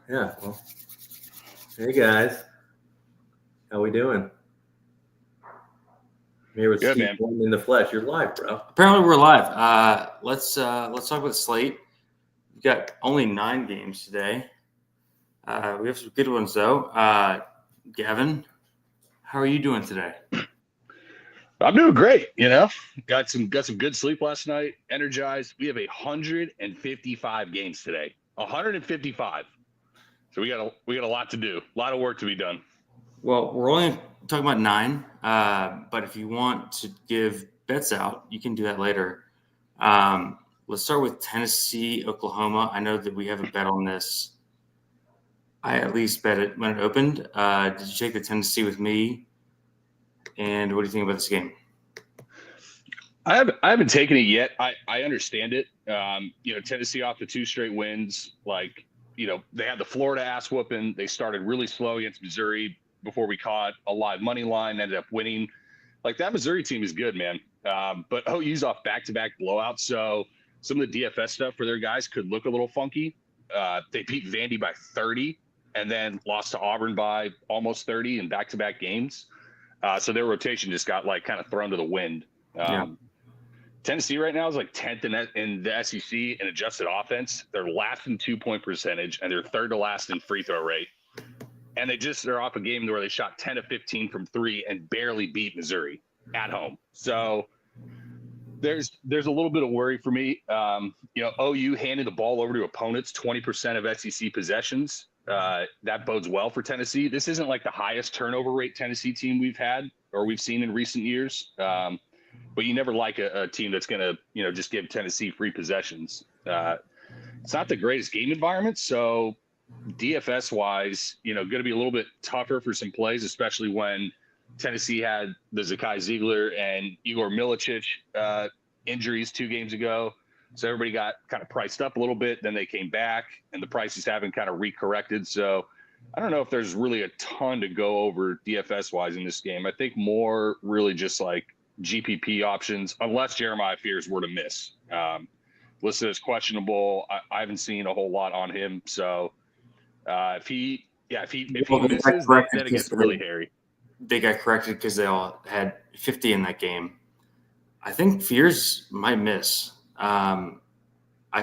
Yeah. Well, hey guys, how we doing? I'm here with Good, Steve man. Borden in the flesh. You're live, bro. Apparently we're live. Let's talk about slate. We've got only 9 games today. We have some good ones though. Gavin, how are you doing today? I'm doing great. Got some good sleep last night. Energized. We have 155 games today. 155. So we got a lot to do. A lot of work to be done. Well, we're only talking about 9. But if you want to give bets out, you can do that later. Let's start with Tennessee, Oklahoma. I know that we have a bet on this. I at least bet it when it opened. Did you take the Tennessee with me? And what do you think about this game? I haven't taken it yet. I understand it. Tennessee off the 2 straight wins. They had the Florida ass whooping. They started really slow against Missouri before we caught a live money line, ended up winning. That Missouri team is good, man. But OU's off back-to-back blowouts. So some of the DFS stuff for their guys could look a little funky. They beat Vandy by 30 and then lost to Auburn by almost 30 in back-to-back games. So their rotation just got kind of thrown to the wind. Tennessee right now is 10th in the SEC in adjusted offense. They're last in 2-point percentage, and they're third to last in free throw rate. And they're off a game where they shot 10 of 15 from 3 and barely beat Missouri at home. So there's a little bit of worry for me. OU handed the ball over to opponents 20% of SEC possessions. That bodes well for Tennessee. This isn't the highest turnover rate Tennessee team we've had or we've seen in recent years. But you never like a team that's going to, just give Tennessee free possessions. It's not the greatest game environment. So DFS wise, going to be a little bit tougher for some plays, especially when Tennessee had the Zakai Ziegler and Igor Milicic injuries 2 games ago. So everybody got kind of priced up a little bit. Then they came back and the prices haven't kind of recorrected. So I don't know if there's really a ton to go over DFS wise in this game. I think more really just GPP options, unless Jeremiah Fears were to miss. Listed as questionable. I haven't seen a whole lot on him. So if he misses, then it gets really hairy. They got corrected because they all had 50 in that game. I think Fears might miss. I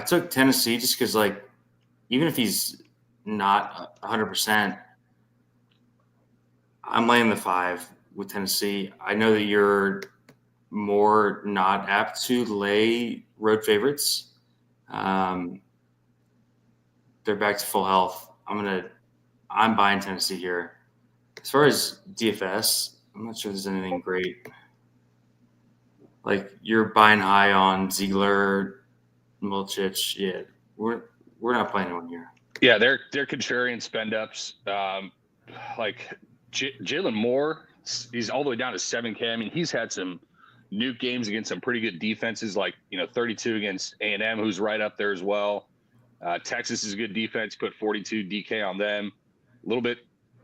took Tennessee just because, even if he's not 100%, I'm laying the 5 with Tennessee. I know that you're more not apt to lay road favorites. They're back to full health. I'm buying Tennessee here. As far as DFS, I'm not sure there's anything great. You're buying high on Ziegler, Milicic. Yeah, we're not playing anyone here. Yeah, they're contrarian spend ups. Jalen Moore, he's all the way down to 7K. I mean, he's had some nuke games against some pretty good defenses, 32 against A&M, who's right up there as well. Texas is a good defense, put 42 DK on them. A little bit,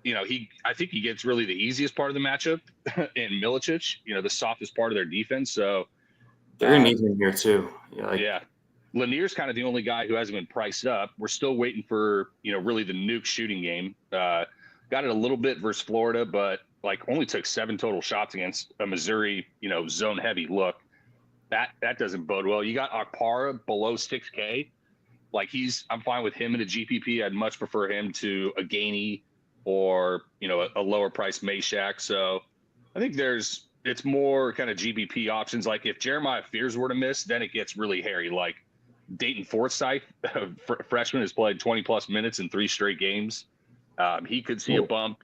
I think he gets really the easiest part of the matchup in Milicic, the softest part of their defense. So they're going to need him here too. Yeah. Lanier's kind of the only guy who hasn't been priced up. We're still waiting for, really the nuke shooting game. Got it a little bit versus Florida, but only took 7 total shots against a Missouri, zone heavy look. That doesn't bode well. You got Akpara below 6K. I'm fine with him in a GPP. I'd much prefer him to a Gainey or, a lower price Meshack. So I think it's more kind of GPP options. If Jeremiah Fears were to miss, then it gets really hairy. Dayton Forsythe, freshman, has played 20 plus minutes in 3 straight games. He could see a bump.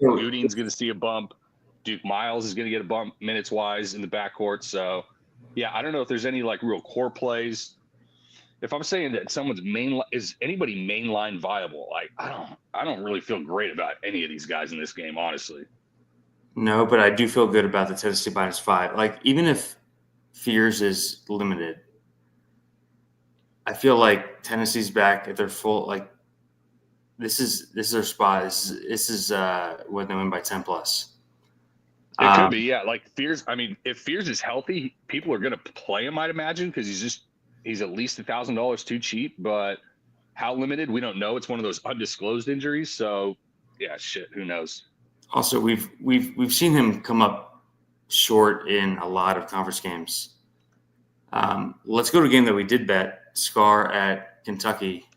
Gooding's going to see a bump. Duke Miles is going to get a bump minutes wise in the backcourt. So, yeah, I don't know if there's any real core plays. If I'm saying that someone's is anybody mainline viable? I don't really feel great about any of these guys in this game, honestly. No, but I do feel good about the Tennessee -5. Even if Fears is limited, I feel like Tennessee's back at their full. This is their spot. This is when they win by 10 plus. It could be, yeah. Fears. I mean, if Fears is healthy, people are going to play him, I'd imagine, because he's at least $1,000 too cheap. But How limited? We don't know. It's one of those undisclosed injuries. So, yeah, shit. Who knows? Also, we've seen him come up short in a lot of conference games. Let's go to a game that we did bet, Scar at Kentucky.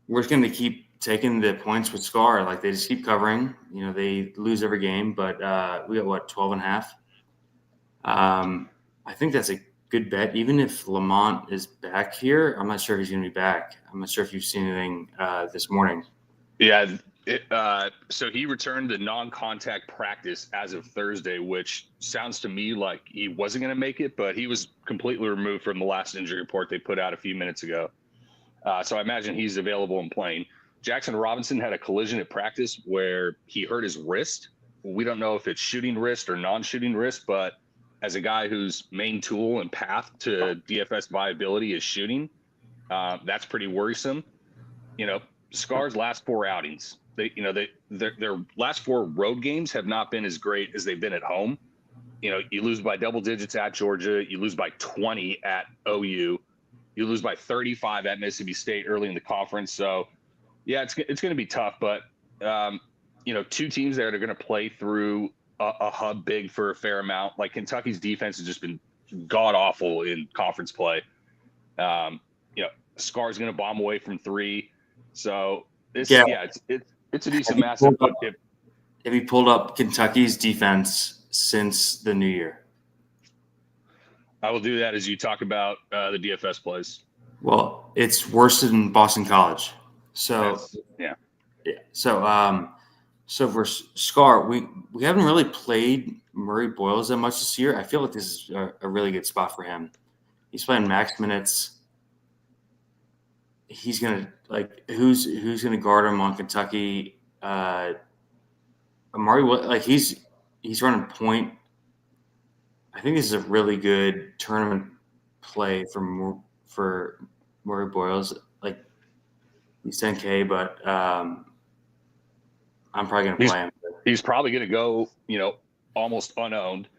We're going to keep taking the points with Scar. Like, they just keep covering. You know, they lose every game, but we got, 12.5? I think that's a good bet. Even if Lamont is back here, I'm not sure if he's going to be back. I'm not sure if you've seen anything this morning. Yeah. So he returned to non-contact practice as of Thursday, which sounds to me like he wasn't going to make it, but he was completely removed from the last injury report they put out a few minutes ago. So I imagine he's available and playing. Jackson Robinson had a collision at practice where he hurt his wrist. We don't know if it's shooting wrist or non-shooting wrist, but as a guy whose main tool and path to DFS viability is shooting, that's pretty worrisome. You know, Scar's last 4 outings, their last 4 road games have not been as great as they've been at home. You know, you lose by double digits at Georgia, you lose by 20 at OU, you lose by 35 at Mississippi State early in the conference. So, yeah, it's going to be tough. But, 2 teams that are going to play through a hub big for a fair amount. Like Kentucky's defense has just been god awful in conference play. Scar's going to bomb away from 3. So it's a decent matchup. Have you pulled up Kentucky's defense since the new year? I will do that as you talk about the DFS plays. Well, it's worse than Boston College. So yeah. So for Scar, we haven't really played Murray Boyles that much this year. I feel like this is a really good spot for him. He's playing max minutes. He's gonna who's gonna guard him on Kentucky? Amari, he's running point. I think this is a really good tournament play for Murray Boyles. Like, he's 10K, but I'm probably going to play him. He's probably going to go, almost unowned.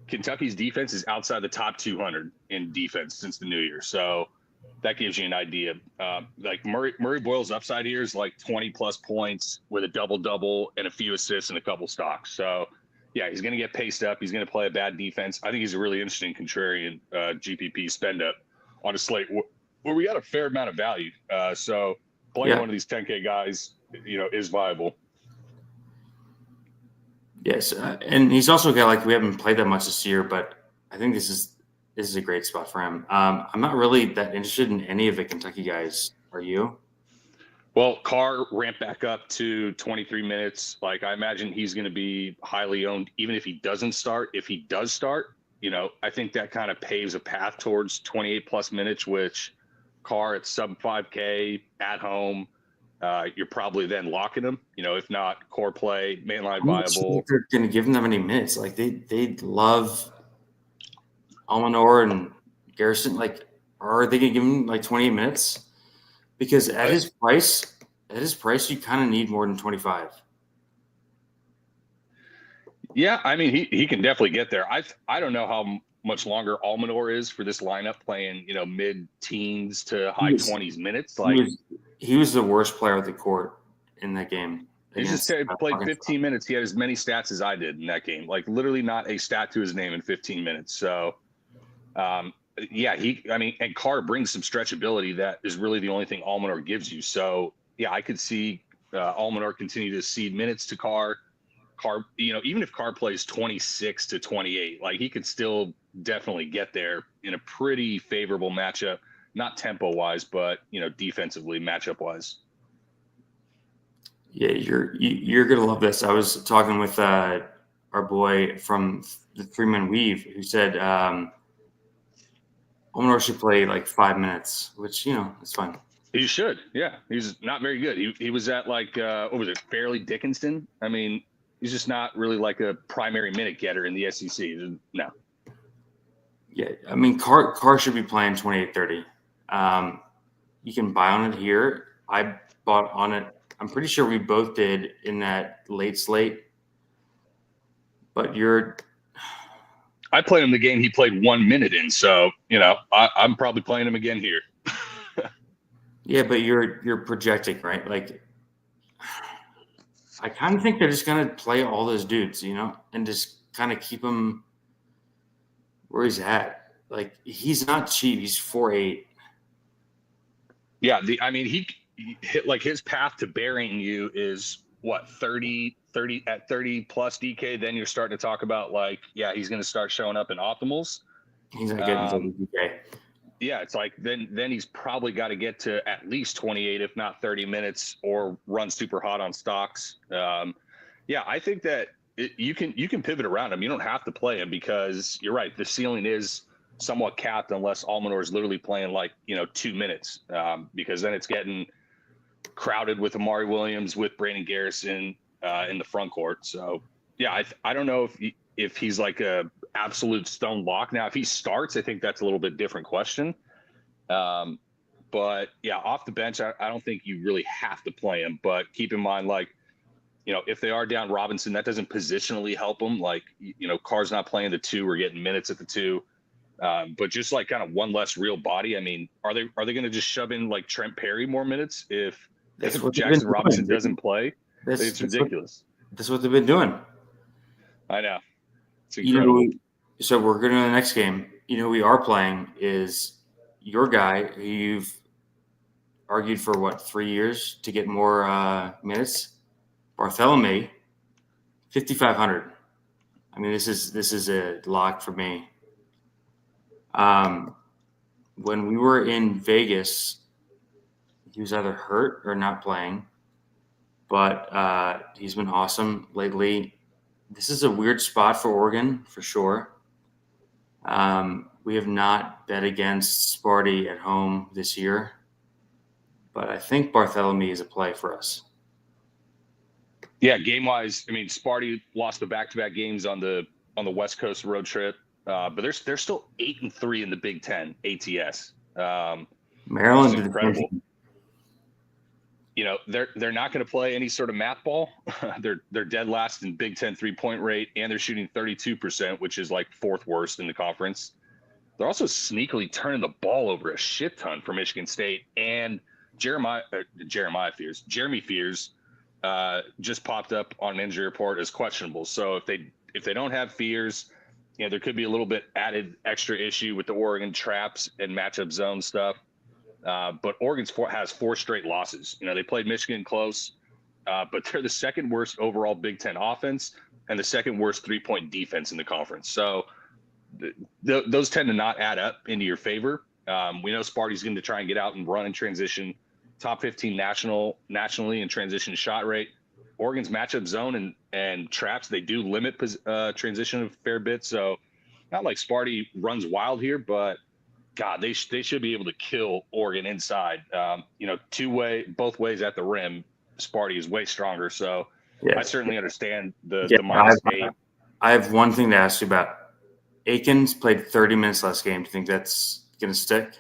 Kentucky's defense is outside the top 200 in defense since the new year. So that gives you an idea. Murray Boyle's upside here is like 20 plus points with a double and a few assists and a couple stocks. So yeah, he's going to get paced up. He's going to play a bad defense. I think he's a really interesting contrarian GPP spend up on a slate where we got a fair amount of value. So playing one of these 10K guys, is viable. Yes, and he's also got we haven't played that much this year, but I think this is a great spot for him. I'm not really that interested in any of the Kentucky guys. Are you? Well, Carr ramped back up to 23 minutes. I imagine he's going to be highly owned, even if he doesn't start. If he does start, I think that kind of paves a path towards 28 plus minutes, which Carr at sub 5K at home. You're probably then locking him, if not core play, mainline viable. They're going to give him that many minutes. They love Almanor and Garrison. Are they going to give him 28 minutes? Because at his price, you kind of need more than 25. Yeah, I mean, he can definitely get there. I don't know how much longer Almanor is for this lineup playing, mid-teens to high 20s minutes. He was the worst player at the court in that game. He just played 15 minutes. He had as many stats as I did in that game. Literally not a stat to his name in 15 minutes. So, and Carr brings some stretchability that is really the only thing Almanor gives you. So, yeah, I could see Almanor continue to cede minutes to Carr. Carr, even if Carr plays 26 to 28, he could still definitely get there in a pretty favorable matchup. Not tempo wise, but defensively matchup wise. Yeah, you're gonna love this. I was talking with our boy from the 3-Man Weave who said Omar should play 5 minutes, which it's fine. He should. Yeah, he's not very good. He was at what was it, Fairleigh Dickinson? I mean, he's just not really a primary minute getter in the SEC. No. Yeah, I mean, Carr should be playing 28-30. You can buy on it here. I bought on it. I'm pretty sure we both did in that late slate. But I played him the game he played 1 minute in, so I'm probably playing him again here. Yeah, but you're projecting, right? Like, I kind of think they're just gonna play all those dudes, and just kind of keep him where he's at. Like, he's not cheap. He's 4'8". Yeah, he hit like his path to burying you is what 30 at 30 plus DK. Then you're starting to talk about like, yeah, he's going to start showing up in optimals. He's not getting 30 DK. Yeah, it's like then he's probably got to get to at least 28, if not 30 minutes, or run super hot on stocks. Yeah, I think that you can pivot around him. You don't have to play him because you're right. The ceiling is somewhat capped unless Almanor is literally playing like 2 minutes, because then it's getting crowded with Amari Williams, with Brandon Garrison in the front court. So yeah, I don't know if he's like a absolute stone lock. Now, if he starts, I think that's a little bit different question. But yeah, off the bench, I don't think you really have to play him. But keep in mind, like, if they are down Robinson, that doesn't positionally help them. Like, Carr's not playing the 2 or getting minutes at the 2. But just like kind of one less real body. I mean, are they going to just shove in like Trent Perry more minutes if Jackson Robinson doesn't play? It's ridiculous. That's what they've been doing. I know. It's incredible. So we're going to the next game. We are playing is your guy who you've argued for 3 years to get more minutes. Bartholomew, 5,500. I mean, this is a lock for me. When we were in Vegas, he was either hurt or not playing, but he's been awesome lately. This is a weird spot for Oregon for sure. We have not bet against Sparty at home this year, but I think Bartholomew is a play for us. Yeah, game-wise, I mean, Sparty lost the back-to-back games on the West Coast road trip, but they're still 8-3 in the Big Ten ATS. Maryland, incredible. They're not going to play any sort of math ball. They're dead last in Big Ten 3-point rate, and they're shooting 32%, which is like 4th worst in the conference. They're also sneakily turning the ball over a shit ton for Michigan State, and Jeremy Fears just popped up on an injury report as questionable. So if they don't have Fears, there could be a little bit added extra issue with the Oregon traps and matchup zone stuff. But Oregon has 4 straight losses. They played Michigan close, but they're the 2nd worst overall Big Ten offense and the 2nd worst 3-point defense in the conference. So those tend to not add up into your favor. We know Sparty's going to try and get out and run in transition, top 15 nationally in transition shot rate. Oregon's matchup zone and traps, they do limit transition a fair bit. So not like Sparty runs wild here, but God, they should be able to kill Oregon inside. Both ways at the rim. Sparty is way stronger, so yeah. I certainly understand the -8. I have one thing to ask you about. Akins played 30 minutes last game. Do you think that's going to stick?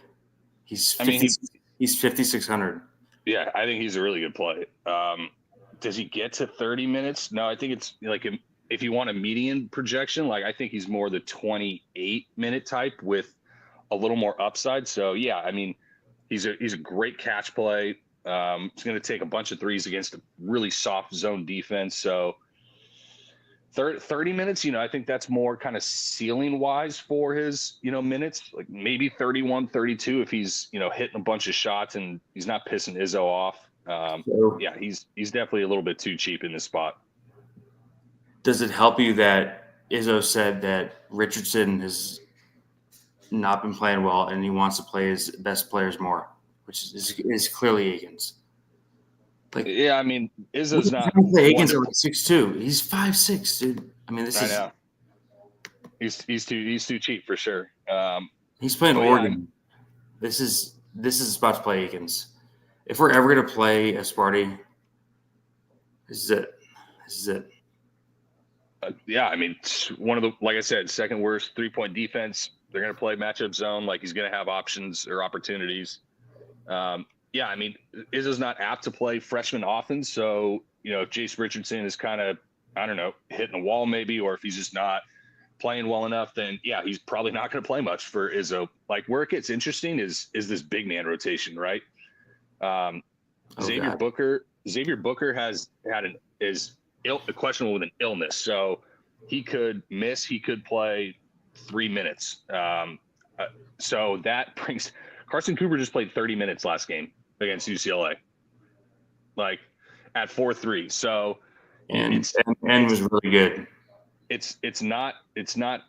He's 5,600. Yeah, I think he's a really good play. Does he get to 30 minutes? No, I think it's like if you want a median projection, like I think he's more the 28-minute type with a little more upside. So yeah, I mean, he's a great catch play. He's going to take a bunch of threes against a really soft zone defense. So 30 minutes, I think that's more kind of ceiling wise for his, minutes, like maybe 31, 32 if he's, hitting a bunch of shots and he's not pissing Izzo off. Yeah, he's definitely a little bit too cheap in this spot. Does it help you that Izzo said that Richardson has not been playing well and he wants to play his best players more, which is clearly Akins? Like, yeah, I mean, Izzo's not. Akins are like 6'2". He's 5'6", dude. I mean, I know. He's too cheap for sure. He's playing Oregon. Yeah. This is a spot to play Akins. If we're ever gonna play a Sparty, this is it. Yeah, I mean, one of the, like I said, 2nd worst 3-point defense. They're going to play matchup zone. Like he's going to have options or opportunities. Yeah, I mean, Izzo's not apt to play freshman often. So, if Jace Richardson is kind of, I don't know, hitting a wall maybe, or if he's just not playing well enough, then yeah, he's probably not going to play much for Izzo. Like where it gets interesting is this big man rotation, right? Xavier Booker is questionable with an illness, so he could miss. He could play 3 minutes. So that brings Carson Cooper just played 30 minutes last game against UCLA, like at 4-3. So and was really good. It's not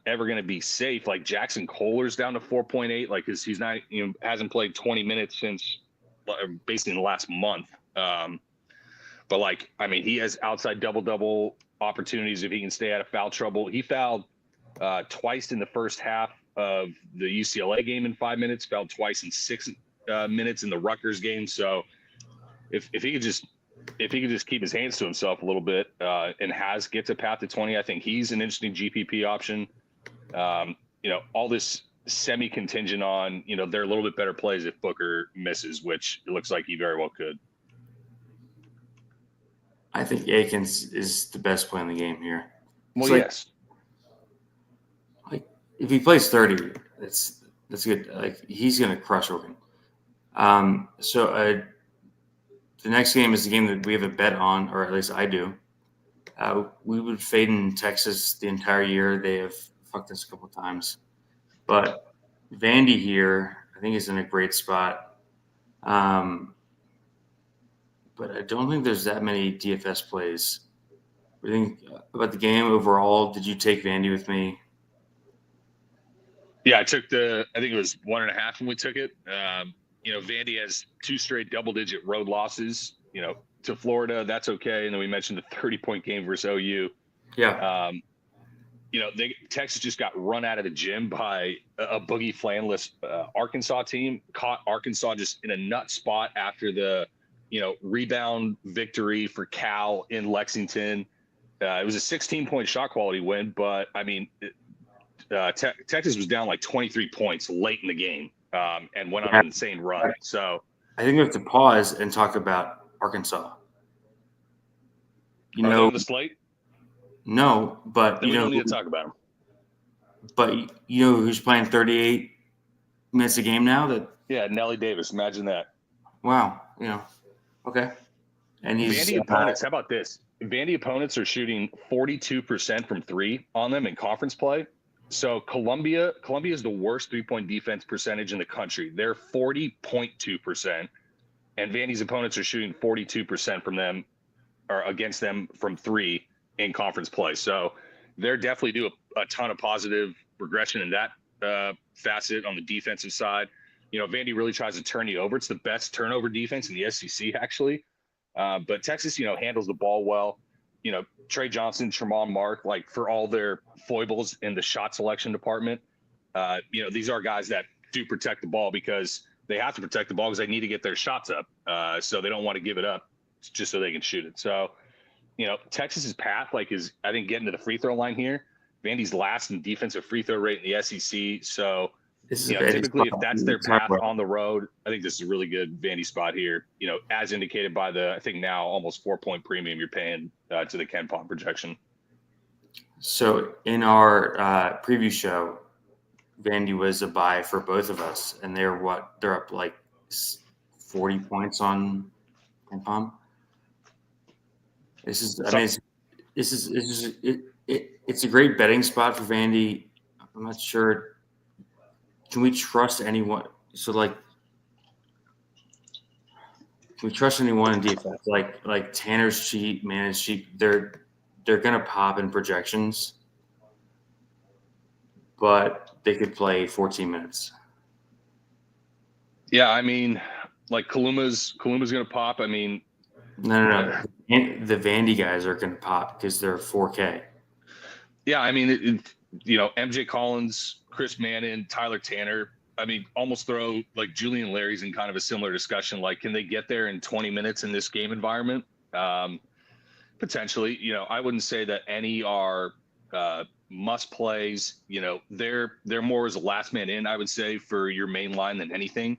ever going to be safe. Like Jackson Kohler's down to 4.8, like because he's not hasn't played 20 minutes since basically in the last month. But like I mean, he has outside double opportunities if he can stay out of foul trouble. He fouled twice in the first half of the UCLA game in 5 minutes, fouled twice in 6 minutes in the Rutgers game. So if he could just keep his hands to himself a little bit and gets a path to 20, I think he's an interesting GPP option. All this semi-contingent on, they're a little bit better plays if Booker misses, which it looks like he very well could. I think Akins is the best play in the game here. Well, yes. Like if he plays 30, that's good. Like he's going to crush Oregon. The next game is the game that we have a bet on, or at least I do. We would fade in Texas the entire year. They have fucked us a couple of times. But Vandy here, I think, is in a great spot. But I don't think there's that many DFS plays. What do you think about the game overall? Did you take Vandy with me? Yeah, I think it was 1.5 when we took it. Vandy has 2 straight double-digit road losses, to Florida. That's okay. And then we mentioned the 30-point game versus OU. Yeah. Texas just got run out of the gym by a Boogie Flanless Arkansas team. Caught Arkansas just in a nut spot after the, rebound victory for Cal in Lexington. It was a 16-point shot quality win, but I mean, Texas was down like 23 points late in the game. And went on an insane run. So I think we have to pause and talk about Arkansas. Are they on the slate? No, but then we don't need to talk about them. But who's playing 38 minutes a game now? Nelly Davis. Imagine that. Wow. Okay. And he's Vandy opponents. How about this? Vandy opponents are shooting 42% from 3 on them in conference play. So Columbia is the worst 3-point defense percentage in the country. They're 40.2%, and Vandy's opponents are shooting 42% from them or against them from 3 in conference play. So they're definitely do a ton of positive regression in that facet on the defensive side. Vandy really tries to turn you over. It's the best turnover defense in the SEC actually, but Texas handles the ball well. Trey Johnson, Tremont Mark, like for all their foibles in the shot selection department, these are guys that do protect the ball because they have to protect the ball because they need to get their shots up. So they don't want to give it up just so they can shoot it. So, Texas's path, is I think getting to the free throw line here. Vandy's last in defensive free throw rate in the SEC. So, typically if that's their path on the road, I think this is a really good Vandy spot here, as indicated by the, I think now almost 4-point premium you're paying to the Ken Pom projection. So in our preview show, Vandy was a buy for both of us, and they're up like 40 points on Ken Pom. It's a great betting spot for Vandy. I'm not sure. Can we trust anyone? So can we trust anyone in DFS? Like Tanner's cheap, man is cheap. They're gonna pop in projections, but they could play 14 minutes. Yeah, I mean, like Kaluma's gonna pop. I mean, no. The Vandy guys are gonna pop because they're 4K. Yeah, I mean, MJ Collins, Chris Mannon, Tyler Tanner. I mean, almost throw like Julian Larry's in kind of a similar discussion. Like, can they get there in 20 minutes in this game environment? Potentially. I wouldn't say that any are must plays. They're more as a last man in, I would say, for your main line than anything.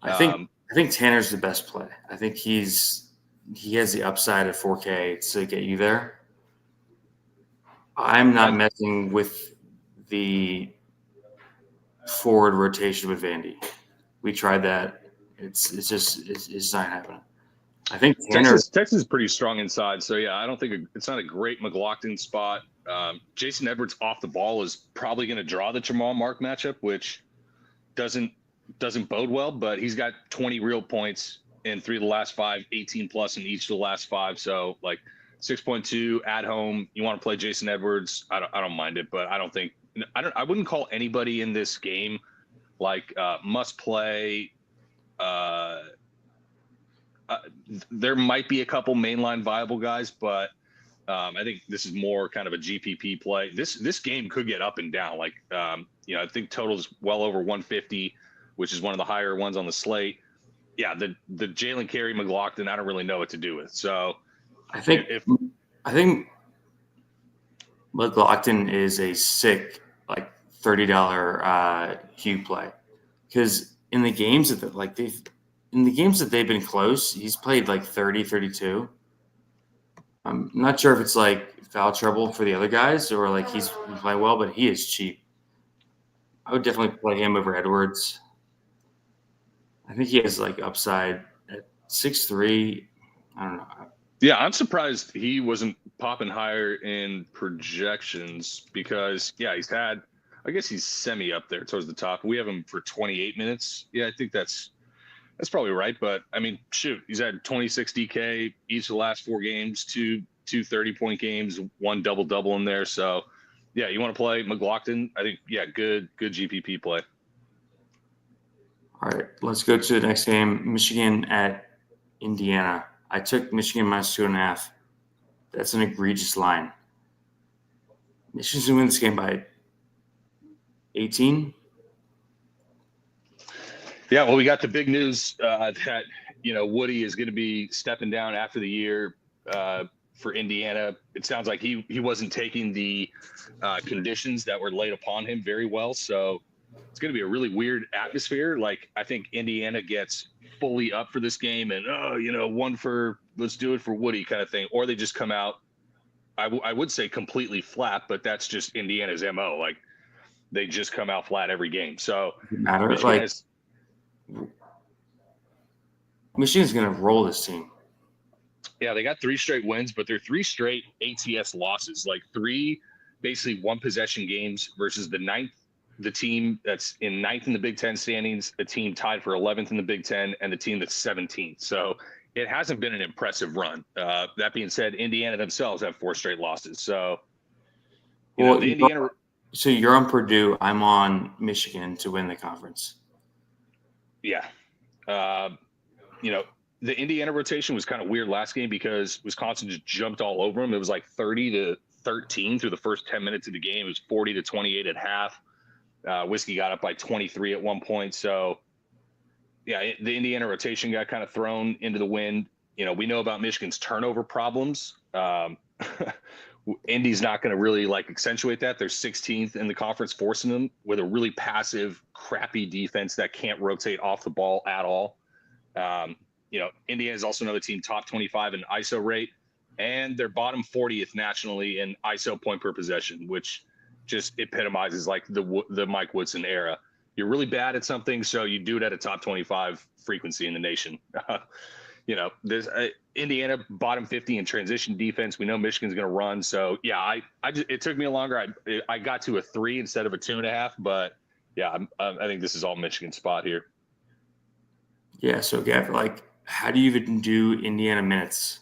I think Tanner's the best play. I think he has the upside of 4K to get you there. I'm not messing with the forward rotation with Vandy. We tried that. It's just not happening. I think Tanner, Texas is pretty strong inside, so yeah, I don't think it's not a great McLaughlin spot. Jason Edwards off the ball is probably going to draw the Jamal Mark matchup, which doesn't bode well. But he's got 20 real points in 3 of the last 5, 18 plus in each of the last 5. So like 6.2 at home, you want to play Jason Edwards. I don't mind it, but I wouldn't call anybody in this game like must play. There might be a couple mainline viable guys, but I think this is more kind of a GPP play. This game could get up and down. Like I think total's well over 150, which is one of the higher ones on the slate. Yeah, the Jalen Carey McLaughlin, I don't really know what to do with. So I think McLaughlin is a sick like $30 Q play, because in the games that they've been close, he's played like 30, 32. I'm not sure if it's like foul trouble for the other guys or like he's playing well, but he is cheap. I would definitely play him over Edwards. I think he has like upside at 6'3". I don't know. Yeah, I'm surprised he wasn't popping higher in projections because I guess he's semi up there towards the top. We have him for 28 minutes. Yeah, I think that's probably right. But I mean, shoot, he's had 26 DK each of the last 4 games, two 30-point games, 1 double in there. So yeah, you want to play McLaughlin? I think, yeah, good GPP play. All right, let's go to the next game. Michigan at Indiana. I took Michigan minus 2.5. That's an egregious line. Michigan's going to win this game by 18. Yeah, well, we got the big news that Woody is going to be stepping down after the year for Indiana. It sounds like he wasn't taking the conditions that were laid upon him very well, so it's going to be a really weird atmosphere. Like, I think Indiana gets fully up for this game and let's do it for Woody kind of thing, or they just come out. I would say completely flat, but that's just Indiana's MO. Like, they just come out flat every game. So Michigan's going to roll this team. Yeah, they got 3 straight wins, but they're 3 straight ATS losses, like 3 basically 1-possession games versus the team that's in 9th in the Big Ten standings, the team tied for 11th in the Big Ten, and the team that's 17th. So it hasn't been an impressive run. That being said, Indiana themselves have 4 straight losses. So, So you're on Purdue. I'm on Michigan to win the conference. Yeah. The Indiana rotation was kind of weird last game because Wisconsin just jumped all over them. It was like 30-13 through the first 10 minutes of the game. It was 40-28 at half. Whiskey got up by 23 at one point. So, yeah, the Indiana rotation got kind of thrown into the wind. We know about Michigan's turnover problems. Indy's not going to really accentuate that. They're 16th in the conference, forcing them with a really passive, crappy defense that can't rotate off the ball at all. Indiana is also another team top 25 in ISO rate, and they're bottom 40th nationally in ISO point per possession, which just epitomizes the Mike Woodson era. You're really bad at something, so you do it at a top 25 frequency in the nation. There's Indiana bottom 50 in transition defense. We know Michigan's going to run. So yeah, it took me longer. I got to a 3 instead of a 2.5, but yeah, I think this is all Michigan spot here. Yeah. So Gav, how do you even do Indiana minutes?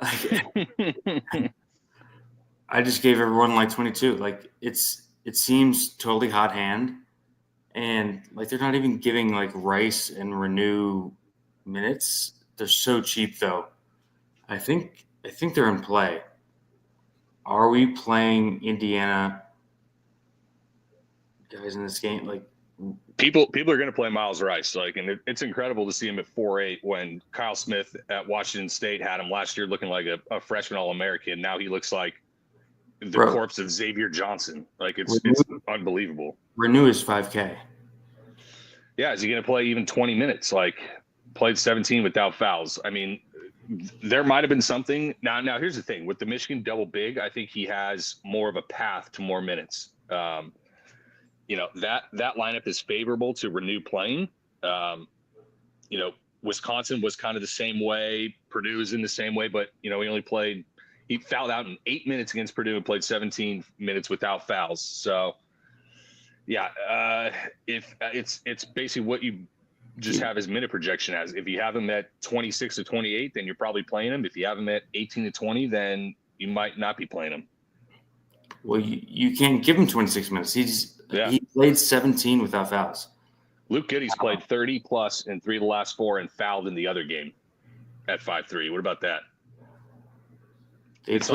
I just gave everyone 22. It seems totally hot hand, and they're not even giving Rice and Renew minutes. They're so cheap, though. I think they're in play. Are we playing Indiana guys in this game? People are going to play Miles Rice. And it's incredible to see him at 4.8 when Kyle Smith at Washington State had him last year looking like a freshman All-American. Now he looks like the corpse of Xavier Johnson. It's unbelievable. Renew is 5K. Yeah, is he going to play even 20 minutes? Played 17 without fouls. I mean, there might have been something. Now here's the thing. With the Michigan double big, I think he has more of a path to more minutes. That lineup is favorable to Renew playing. Wisconsin was kind of the same way. Purdue is in the same way, but he fouled out in 8 minutes against Purdue and played 17 minutes without fouls. So if it's basically what you just have his minute projection as. If you have him at 26 to 28, then you're probably playing him. If you have him at 18 to 20, then you might not be playing him. Well, you can't give him 26 minutes. He played 17 without fouls. Luke Goody's played 30 plus in 3 of the last 4 and fouled in the other game at 5-3. What about that? That's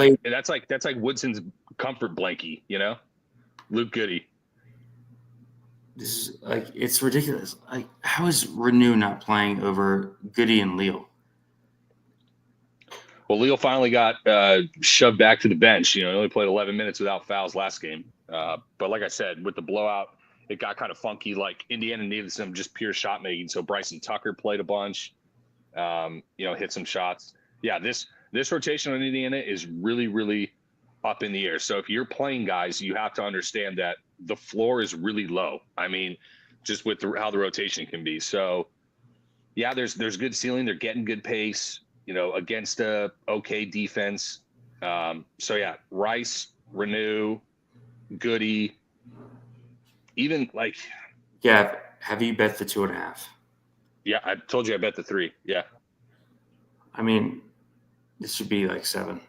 like Woodson's comfort blankie, Luke Goody. This is it's ridiculous. How is Renew not playing over Goody and Leal? Well, Leal finally got shoved back to the bench. He only played 11 minutes without fouls last game. But like I said, with the blowout, it got kind of funky. Like Indiana needed some just pure shot making. So Bryson Tucker played a bunch, hit some shots. Yeah, this rotation on Indiana is really, really up in the air. So if you're playing guys, you have to understand that the floor is really low. I mean, just with how the rotation can be. So yeah, there's good ceiling. They're getting good pace, against a okay defense. So yeah, Rice, Renew, Goody, even have you bet the 2.5? Yeah, I told you I bet the 3. Yeah. I mean, this should be 7.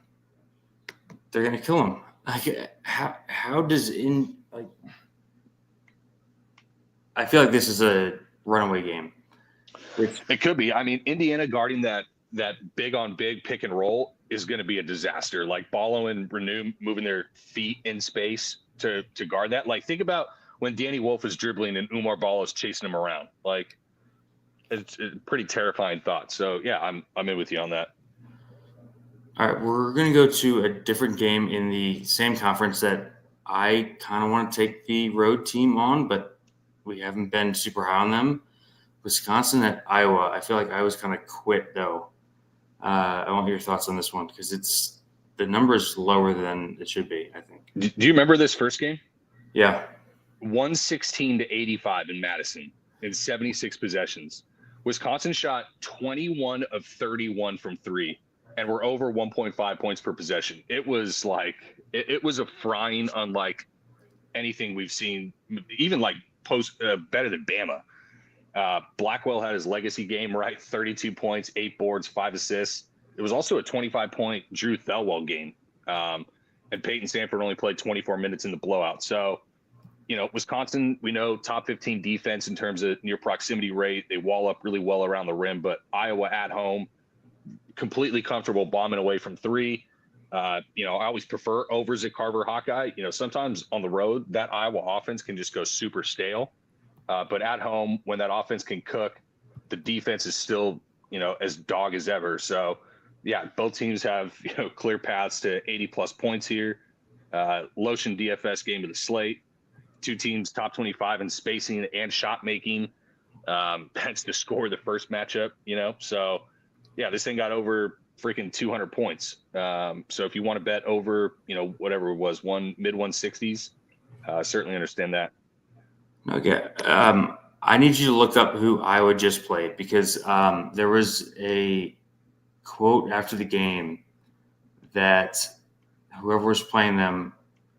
They're gonna kill him. How does I feel like this is a runaway game. It could be. I mean, Indiana guarding that big on big pick and roll is going to be a disaster. Like Ballo and Renew moving their feet in space to guard that. Like, think about when Danny Wolf is dribbling and Umar Ballo is chasing him around. Like, it's a pretty terrifying thought. So yeah, I'm in with you on that. All right, we're going to go to a different game in the same conference that I kind of want to take the road team on, but we haven't been super high on them. Wisconsin at Iowa. I feel like Iowa's kind of quit, though. I want your thoughts on this one because the number is lower than it should be, I think. Do you remember this first game? Yeah. 116 to 85 in Madison in 76 possessions. Wisconsin shot 21 of 31 from 3. And we're over 1.5 points per possession. It was it was a frying unlike anything we've seen, even better than Bama. Blackwell had his legacy game, right? 32 points, 8 boards, 5 assists. It was also a 25-point Drew Thelwell game. And Peyton Sanford only played 24 minutes in the blowout. So, Wisconsin, we know top 15 defense in terms of near proximity rate. They wall up really well around the rim, but Iowa at home, completely comfortable bombing away from 3. I always prefer overs at Carver Hawkeye. Sometimes on the road, that Iowa offense can just go super stale. But at home, when that offense can cook, the defense is still, as dog as ever. So, yeah, both teams have, clear paths to 80-plus points here. Lotion DFS game of the slate. 2 teams top 25 in spacing and shot making. That's the score of the first matchup, So, yeah, this thing got over freaking 200 points. So if you want to bet over, whatever it was, mid 160s, certainly understand that. Okay. I need you to look up who Iowa just played because there was a quote after the game that whoever was playing them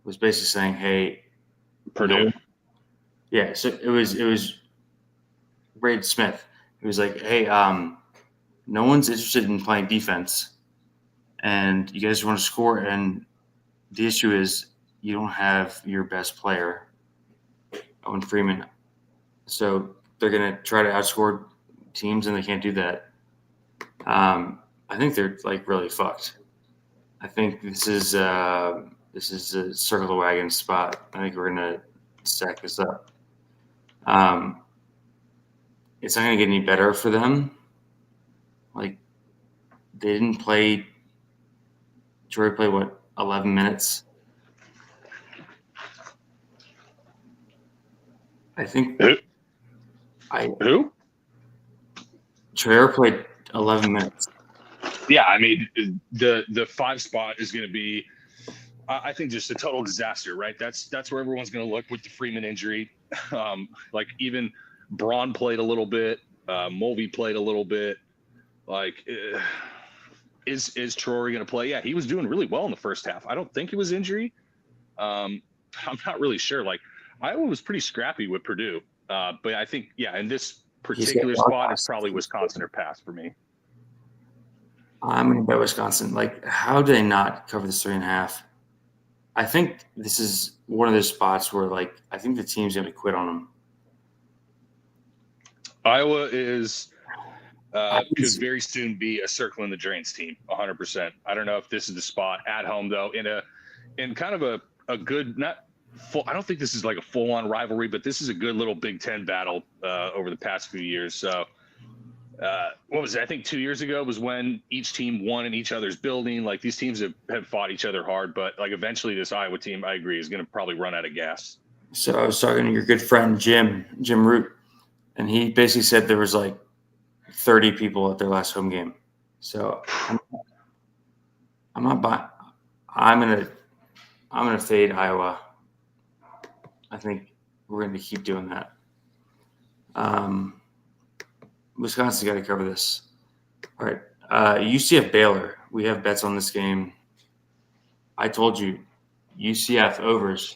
was basically saying, "Hey, Purdue." Yeah. So it was Braid Smith. He was like, "Hey, no one's interested in playing defense, and you guys want to score. And the issue is you don't have your best player, Owen Freeman. So they're going to try to outscore teams, and they can't do that. I think they're really fucked. I think this is a circle the wagon spot. I think we're going to stack this up. It's not going to get any better for them. They didn't play. Troy played 11 minutes. I think. Who? Troy played 11 minutes. Yeah, I mean the 5 spot is going to be, I think, just a total disaster, right? That's where everyone's going to look with the Freeman injury. Even Braun played a little bit. Mulvey played a little bit. Like, is Troy going to play? Yeah, he was doing really well in the first half. I don't think it was injury. I'm not really sure. Like, Iowa was pretty scrappy with Purdue. But I think, yeah, in this particular spot, it's probably Wisconsin or pass for me. I'm going to bet Wisconsin. Like, how do they not cover this 3.5? I think this is one of those spots where, like, I think the team's going to quit on them. Iowa could very soon be a circle in the drains team, 100%. I don't know if this is the spot at home, though, in kind of a good, not full, I don't think this is like a full-on rivalry, but this is a good little Big Ten battle over the past few years. So what was it? I think 2 years ago was when each team won in each other's building. Like, these teams have fought each other hard, but like eventually this Iowa team, I agree, is going to probably run out of gas. So I was talking to your good friend Jim Root, and he basically said there was like 30 people at their last home game. So I'm not buying. I'm gonna fade Iowa. I think we're going to keep doing that. Wisconsin's got to cover this. All right. UCF Baylor. We have bets on this game. I told you, UCF overs.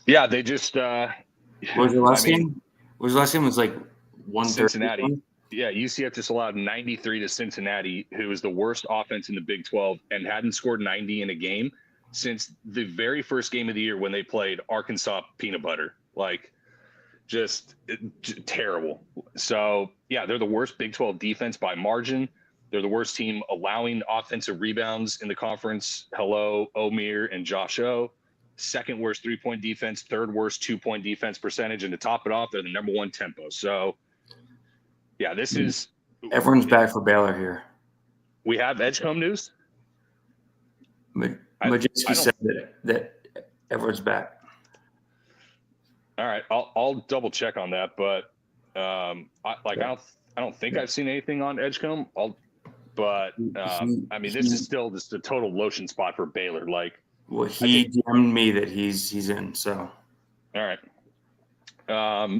Yeah, they just. What was the last game? What was the last game? It was like 130. Cincinnati. Yeah, UCF just allowed 93 to Cincinnati, who is the worst offense in the Big 12 and hadn't scored 90 in a game since the very first game of the year when they played Arkansas Peanut Butter. Like, just terrible. So, yeah, they're the worst Big 12 defense by margin. They're the worst team allowing offensive rebounds in the conference. Hello, Omir and Josh O. Second worst three-point defense, third worst two-point defense percentage. And to top it off, they're the number one tempo. So, yeah, this is – everyone's back for Baylor here. We have Edgecombe news? Majewski said that everyone's back. All right, I'll double check on that, but I don't think I've seen anything on Edgecombe. This is still just a total lotion spot for Baylor. Like, well, he DM'd me that he's in. So, all right.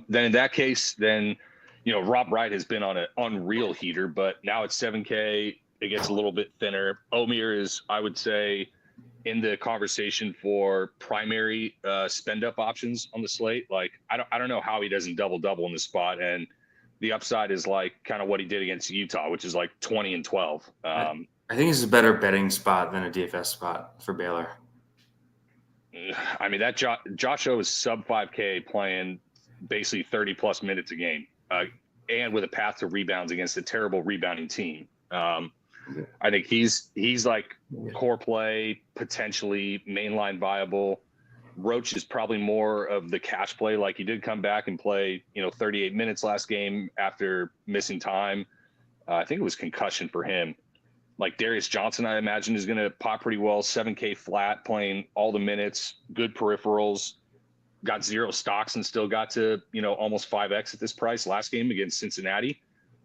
Then in that case, Rob Wright has been on an unreal heater, but now it's 7K. It gets a little bit thinner. Omir is, I would say, in the conversation for primary spend up options on the slate. Like, I don't know how he doesn't double in this spot, and the upside is like kind of what he did against Utah, which is like 20 and 12. I think this is a better betting spot than a DFS spot for Baylor. I mean, that Josh O is sub 5K playing basically 30 plus minutes a game, and with a path to rebounds against a terrible rebounding team. I think he's like core play, potentially mainline viable. Roach is probably more of the cash play. Like, he did come back and play, 38 minutes last game after missing time. I think it was concussion for him. Like, Darius Johnson, I imagine, is going to pop pretty well. 7K flat, playing all the minutes, good peripherals, got 0 stocks and still got to, almost 5X at this price last game against Cincinnati.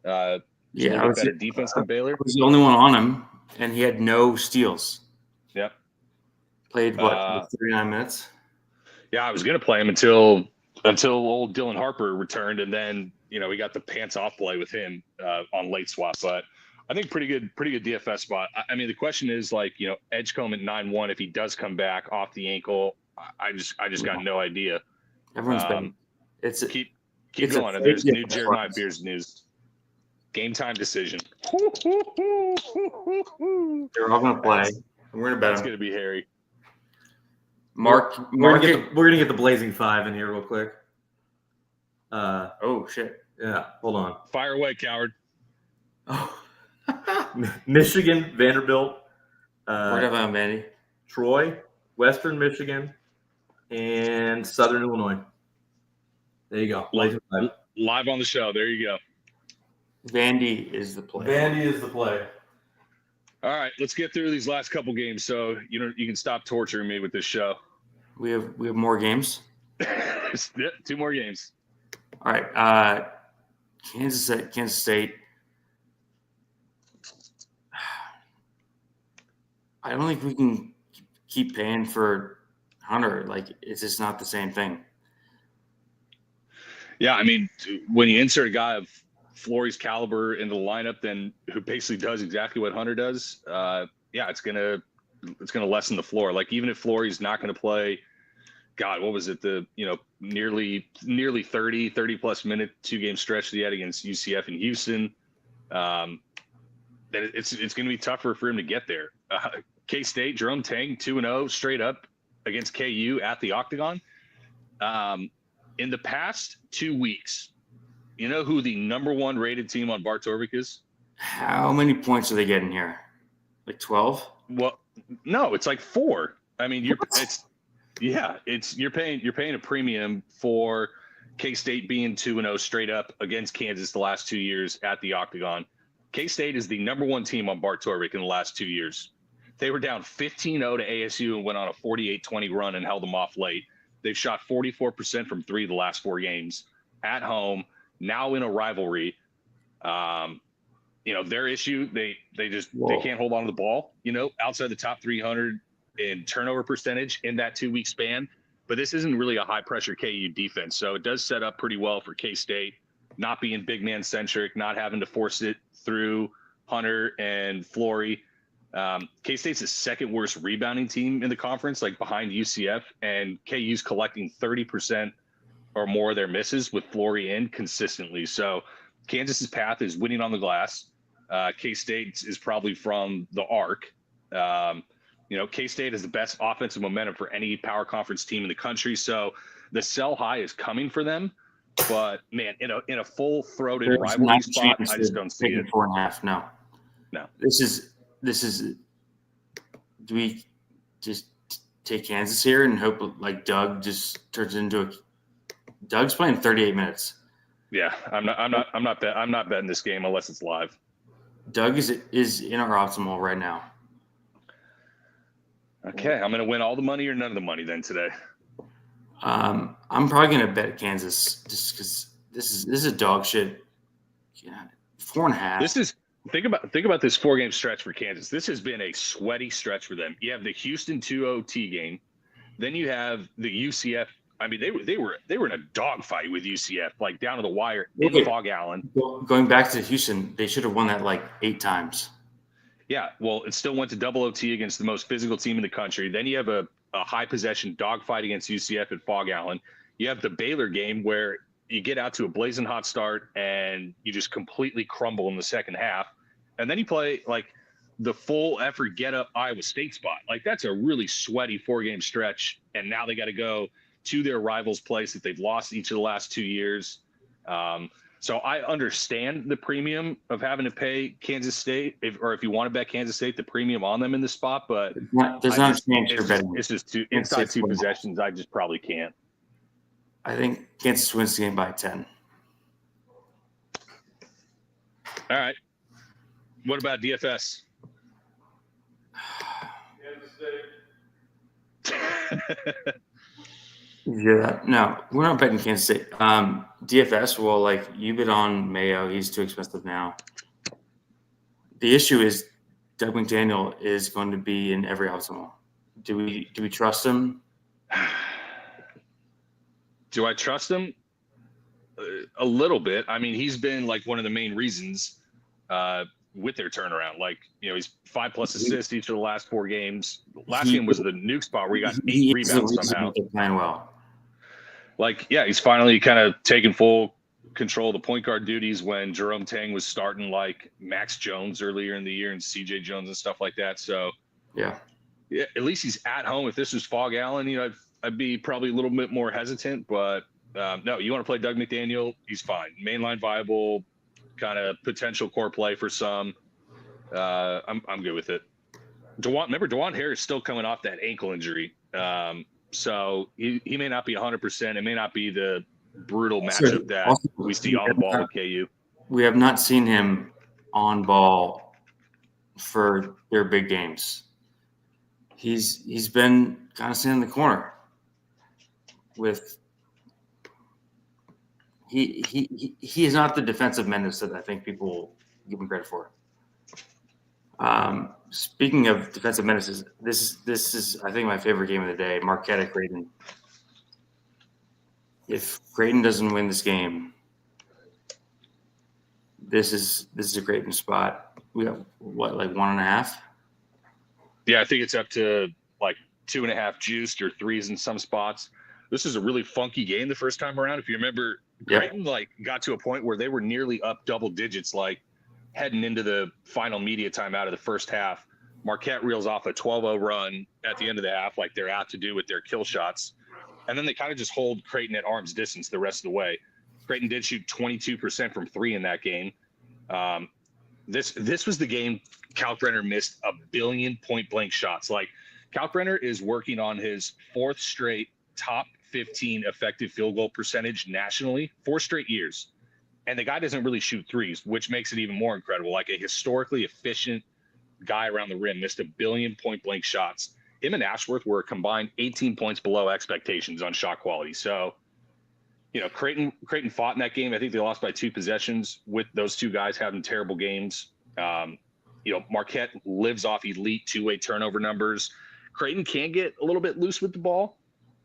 I was better defense than Baylor. I was the only one on him, and he had no steals. Yep. Played 39 minutes. Yeah, I was going to play him until old Dylan Harper returned, and then we got the pants off play with him on late swap. But I think pretty good DFS spot. I mean, the question is, like, Edgecombe at 9-1. If he does come back off the ankle, I just got no idea. Everyone's been. Keep going. There's new Jeremiah Beers news. Game time decision. They're all going to play. We're going to bet. It's going to be hairy. We're gonna get the blazing 5 in here real quick. Oh shit! Yeah, hold on. Fire away, coward. Oh. Michigan, Vanderbilt, whatever, Vandy. Troy, Western Michigan, and Southern Illinois. There you go. Live on the show. There you go. Vandy is the play. All right, let's get through these last couple games so you can stop torturing me with this show. We have more games. Yep, 2 more games. All right, Kansas State. I don't think we can keep paying for Hunter. Like, it's just not the same thing. Yeah, I mean, when you insert a guy of Flory's caliber into the lineup, then who basically does exactly what Hunter does, yeah, it's gonna lessen the floor. Like even if Flory's not going to play, God, what was it? The nearly 30 plus minute 2-game stretch that he had against UCF and Houston. Then it's going to be tougher for him to get there. K-State, Jerome Tang, 2-0 straight up against KU at the Octagon. In the past 2 weeks, you know who the number 1 rated team on Bar Torvik is? How many points are they getting here? Like 12? Well, no, it's like 4. I mean, you're paying a premium for K-State being 2-0 straight up against Kansas the last 2 years at the Octagon. K-State is the number 1 team on Bar Torvik in the last 2 years. They were down 15-0 to ASU and went on a 48-20 run and held them off late. They've shot 44% from 3 the last 4 games at home, now in a rivalry. Their issue, they can't hold on to the ball, outside the top 300 in turnover percentage in that 2-week span. But this isn't really a high-pressure KU defense, so it does set up pretty well for K-State, not being big man-centric, not having to force it through Hunter and Flory. K-State's the second worst rebounding team in the conference, like behind UCF, and KU's collecting 30% or more of their misses with Flory in consistently. So Kansas's path is winning on the glass. K-State is probably from the arc. K-State has the best offensive momentum for any power conference team in the country. So the sell high is coming for them. But man, in a full-throated rivalry spot, I just don't see it. 4.5. No. This is. Do we just take Kansas here and hope like Doug just turns into a? Doug's playing 38 minutes. Yeah, I'm not betting this game unless it's live. Doug is in our optimal right now. Okay, I'm going to win all the money or none of the money then today. I'm probably going to bet Kansas just because this is a dog shit. Yeah, 4.5. Think about this 4-game stretch for Kansas. This has been a sweaty stretch for them. You have the Houston 2-0 game, then you have the UCF. I mean, they were in a dogfight with UCF, like down to the wire in Fog Allen. Going back to Houston, they should have won that like 8 times. Yeah, well, it still went to double OT against the most physical team in the country. Then you have a high possession dogfight against UCF at Fog Allen. You have the Baylor game where you get out to a blazing hot start and you just completely crumble in the second half. And then you play like the full effort get up Iowa State spot. Like that's a really sweaty 4-game stretch. And now they got to go to their rivals' place that they've lost each of the last 2 years. So I understand the premium of having to pay Kansas State, if you want to bet Kansas State, the premium on them in this spot. But it's just inside 2 possessions. I just probably can't. I think Kansas wins the game by 10. All right. What about DFS? Yeah, no, we're not betting Kansas State. DFS, well, like you bet on Mayo, he's too expensive now. The issue is Doug McDaniel is going to be in every optimal. Do we trust him? Do I trust him? A little bit. I mean, he's been like one of the main reasons with their turnaround. Like, he's 5+ assists each of the last 4 games. Last game was the nuke spot where he got 8 rebounds somehow. Playing well. Like, yeah, he's finally kind of taken full control of the point guard duties when Jerome Tang was starting like Max Jones earlier in the year and CJ Jones and stuff like that. So, yeah, at least he's at home. If this was Fog Allen, I'd be probably a little bit more hesitant. But no, you want to play Doug McDaniel, he's fine. Mainline viable, kind of potential core play for some. I'm good with it. DeJuan Harris is still coming off that ankle injury. So he may not be 100%. It may not be the brutal matchup that we see on the ball with KU. We have not seen him on ball for their big games. He's been kind of sitting in the corner with he is not the defensive menace that I think people give him credit for. Speaking of defensive menaces, this is I think my favorite game of the day. Marquette at Creighton. if Creighton doesn't win this game, this is a Creighton spot. We got what, like 1.5? Yeah, I think it's up to like 2.5 juiced or 3s in some spots. This is a really funky game the first time around. If you remember, Creighton like got to a point where they were nearly up double digits, like heading into the final media time out of the first half. Marquette reels off a 12-0 run at the end of the half, like they're out to do with their kill shots. And then they kind of just hold Creighton at arm's distance the rest of the way. Creighton did shoot 22% from 3 in that game. This was the game Kalkbrenner missed a billion point-blank shots. Like, Kalkbrenner is working on his 4th straight top 15 effective field goal percentage nationally, 4 straight years. And the guy doesn't really shoot 3s, which makes it even more incredible. Like, a historically efficient guy around the rim missed a billion point-blank shots. Him and Ashworth were combined 18 points below expectations on shot quality. So, you know, Creighton fought in that game. I think they lost by 2 possessions with those 2 guys having terrible games. You know, Marquette lives off elite 2-way turnover numbers. Creighton can get a little bit loose with the ball.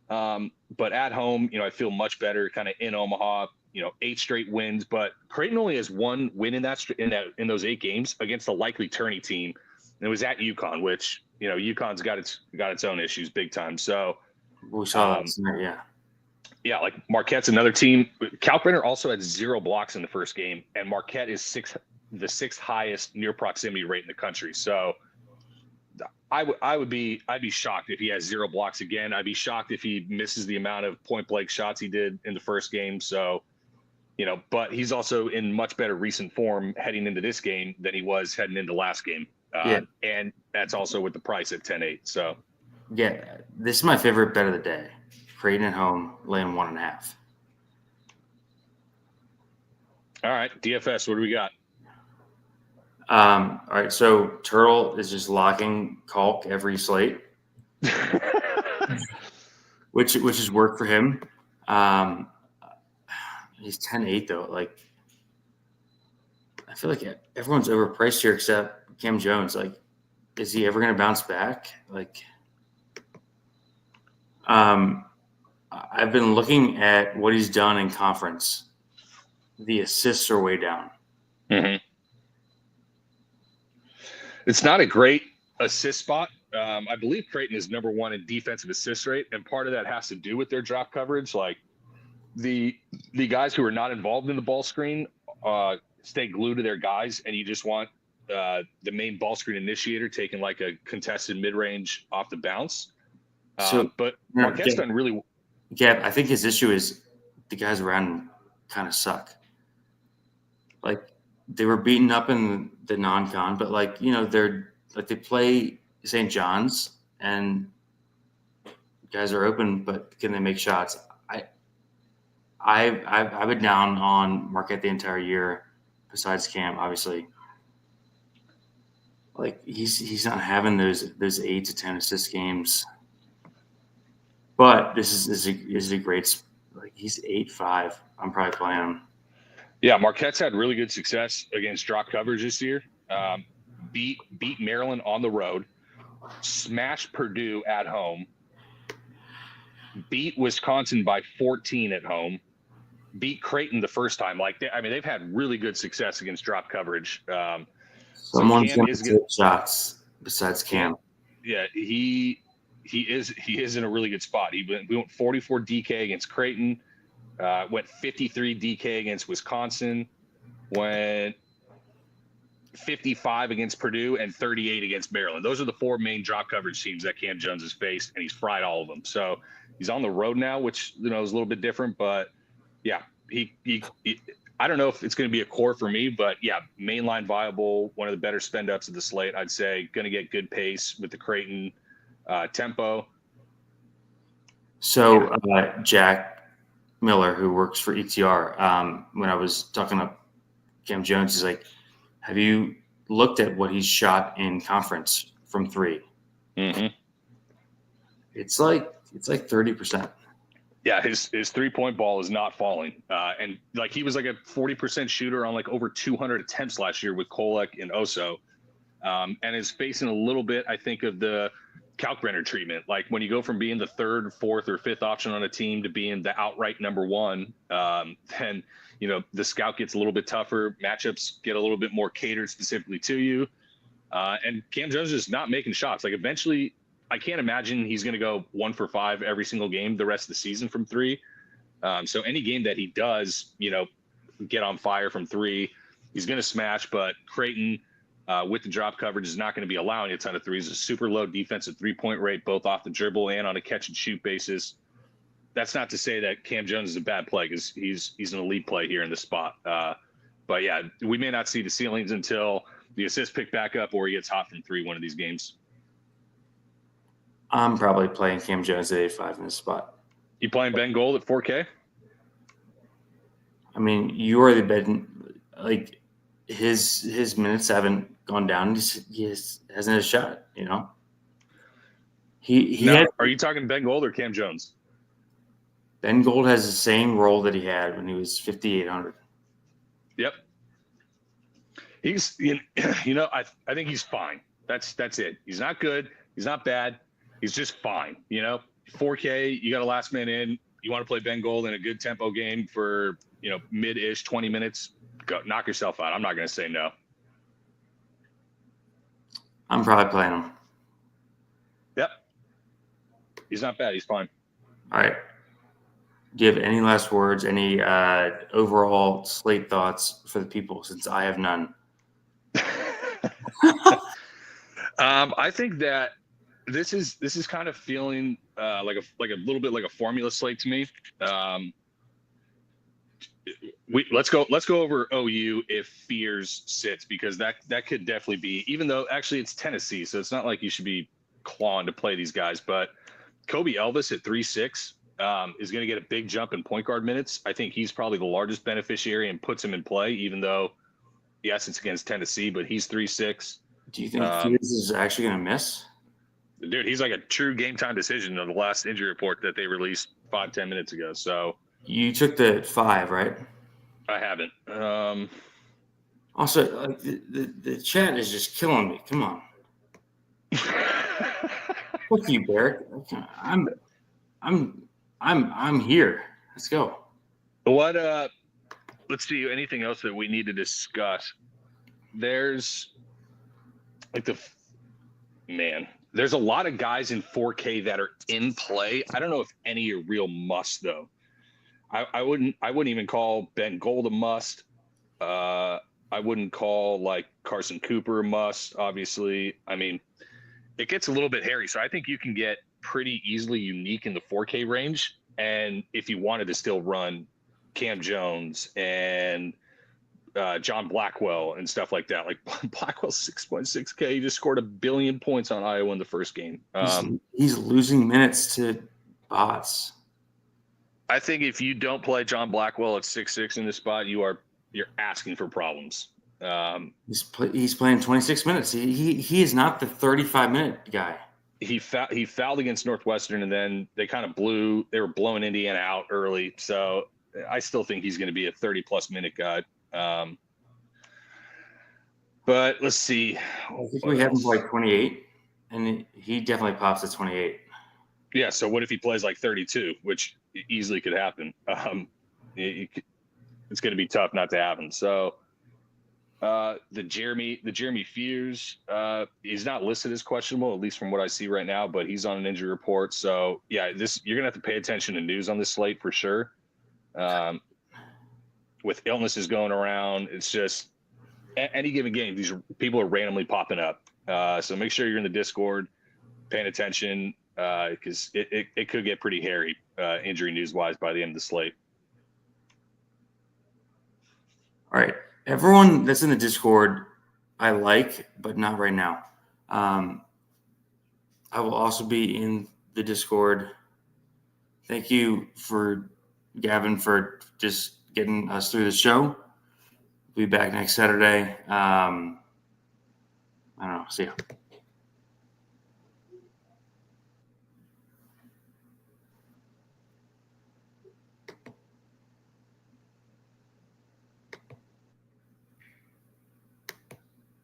But at home, you know, I feel much better kind of in Omaha, you know, 8 straight wins, but Creighton only has 1 win in those 8 games against a likely tourney team. And it was at UConn, which, you know, UConn's got its own issues big time. So we saw that. Yeah. Yeah, like Marquette's another team. Kalkbrenner also had 0 blocks in the first game, and Marquette is the 6th highest near proximity rate in the country. So I'd be shocked if he has 0 blocks again. I'd be shocked if he misses the amount of point blank shots he did in the first game. So, you know, but he's also in much better recent form heading into this game than he was heading into last game. And that's also with the price at 10-8. So yeah, this is my favorite bet of the day. Creighton at home, laying 1.5. All right, DFS, what do we got? All right, so Turtle is just locking Kalk every slate, which is work for him. He's 10-8 though. Like, I feel like everyone's overpriced here except Cam Jones. Like, is he ever going to bounce back? Like, I've been looking at what he's done in conference. The assists are way down. Mm-hmm. It's not a great assist spot. I believe Creighton is number 1 in defensive assist rate, and part of that has to do with their drop coverage. Like, the guys who are not involved in the ball screen stay glued to their guys, and you just want the main ball screen initiator taking like a contested mid-range off the bounce. But Marquette's done really. Yeah, I think his issue is the guys around him kind of suck. Like, they were beaten up in the non-con, but like, you know, they play St. John's and guys are open, but can they make shots? I've been down on Marquette the entire year, besides Cam, obviously. Like, he's not having those 8 to 10 assist games. But this is a great, like, he's 8-5. I'm probably playing him. Yeah, Marquette's had really good success against drop coverage this year. Beat Maryland on the road, smashed Purdue at home, beat Wisconsin by 14 at home, beat Creighton the first time. Like, they've had really good success against drop coverage. Someone's going to take shots besides Cam. Yeah, he is in a really good spot. We went 44 DK against Creighton. Went 53 DK against Wisconsin, went 55 against Purdue, and 38 against Maryland. Those are the 4 main drop coverage teams that Cam Jones has faced, and he's fried all of them. So he's on the road now, which, you know, is a little bit different. But yeah, he I don't know if it's going to be a core for me, but yeah, mainline viable, one of the better spend ups of the slate. I'd say going to get good pace with the Creighton tempo. So Jack Miller, who works for ETR, when I was talking to Cam Jones, he's like, have you looked at what he's shot in conference from 3? Mm-hmm. It's like 30%. Yeah, his 3-point ball is not falling. And like, he was like a 40% shooter on like over 200 attempts last year with Kolek and Oso. And is facing a little bit, I think, of the Kalkbrenner treatment. Like when you go from being the third, fourth, or fifth option on a team to being the outright number one, then the scout gets a little bit tougher. Matchups get a little bit more catered specifically to you. And Cam Jones is not making shots. Like eventually, I can't imagine he's going to go 1 for 5 every single game the rest of the season from 3. So any game that he does, get on fire from 3, he's going to smash. But Creighton, with the drop coverage, is not going to be allowing a ton of threes. A super low defensive 3-point rate, both off the dribble and on a catch and shoot basis. That's not to say that Cam Jones is a bad play, because he's an elite play here in this spot. But yeah, we may not see the ceilings until the assists pick back up or he gets hot from 3 one of these games. I'm probably playing Cam Jones at 85 in this spot. You playing Ben Gold at 4K? I mean, you are the bed. Like his minutes haven't gone down. He hasn't had a shot. Are you talking Ben Gold or Cam Jones? Ben Gold has the same role that he had when he was 5,800. Yep. He's I think he's fine. That's it. He's not good. He's not bad. He's just fine. 4K, you got a last man in. You want to play Ben Gold in a good tempo game for, mid-ish 20 minutes, go knock yourself out. I'm not going to say no. I'm probably playing him. Yep. He's not bad. He's fine. All right. Do you have any last words, any overall slate thoughts for the people, since I have none? I think that this is kind of feeling like a little bit like a formula slate to me. Let's go over OU if Fears sits, because that could definitely be, even though actually it's Tennessee, so it's not like you should be clawing to play these guys. But Kobe Elvis at 3.6 is going to get a big jump in point guard minutes. I think he's probably the largest beneficiary and puts him in play, even though, yes, it's against Tennessee, but he's 3.6. Do you think Fears is actually going to miss? Dude, he's like a true game time decision on the last injury report that they released 5-10 minutes ago. So you took the 5, right? I haven't. Also, like the chat is just killing me. Come on. Fuck you, Barrett. I'm here. Let's go. What? Let's see. Anything else that we need to discuss? There's there's a lot of guys in 4K that are in play. I don't know if any are real must though. I wouldn't even call Ben Gold a must. I wouldn't call like Carson Cooper a must. Obviously, I mean, it gets a little bit hairy. So I think you can get pretty easily unique in the 4K range. And if you wanted to still run Cam Jones and John Blackwell and stuff like that, like Blackwell's 6.6K, he just scored 1 billion points on Iowa in the first game. He's losing minutes to bots. I think if you don't play John Blackwell at 6.6 in this spot, you're asking for problems. He's playing 26 minutes. He is not the 35-minute guy. He fouled against Northwestern, and then they were blowing Indiana out early. So I still think he's going to be a 30-plus minute guy. But let's see. I think we have him for like 28, and he definitely pops at 28. Yeah. So what if he plays like 32, which easily could happen? It's going to be tough not to have him. So the Jeremy Fears, he's not listed as questionable, at least from what I see right now, but he's on an injury report. So yeah, you're going to have to pay attention to news on this slate for sure. With illnesses going around, it's just any given game, these people are randomly popping up. So make sure you're in the Discord, paying attention, because it could get pretty hairy injury news wise by the end of the slate. All right. Everyone that's in the Discord, I like, but not right now. I will also be in the Discord. Thank you for Gavin for just getting us through the show. We'll be back next Saturday. I don't know. See ya.